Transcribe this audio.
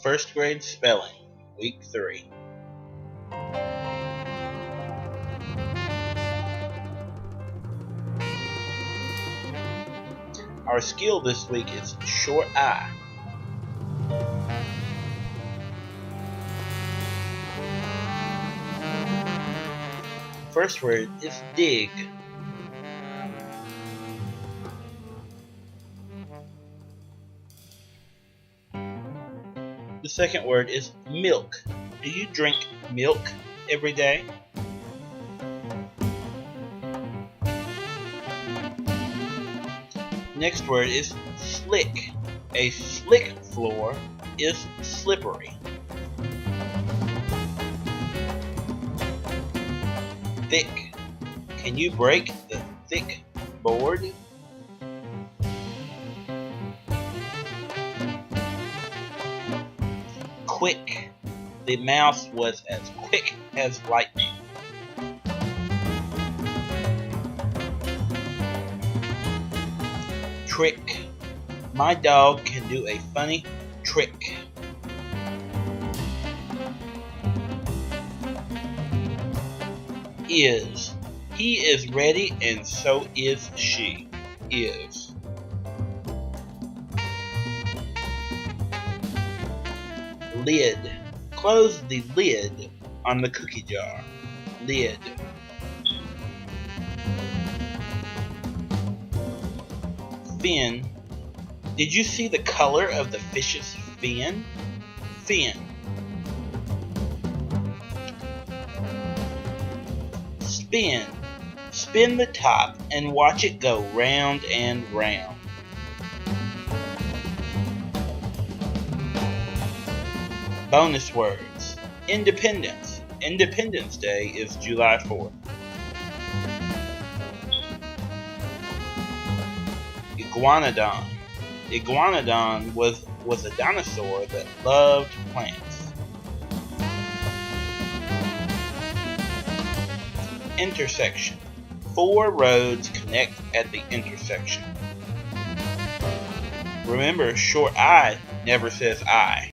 First grade spelling, week 3. Our skill this week is short I. First word is dig. The second word is milk. Do you drink milk every day? Next word is slick. A slick floor is slippery. Thick. Can you break the thick board? Quick. The mouse was as quick as lightning. Trick. My dog can do a funny trick. Is. He is ready and so is she. Is. Lid. Close the lid on the cookie jar. Lid. Fin. Did you see the color of the fish's fin? Fin. Spin. Spin the top and watch it go round and round. Bonus words. Independence. Independence Day is July 4th. Iguanodon. Iguanodon was a dinosaur that loved plants. Intersection. 4 roads connect at the intersection. Remember, short I never says I.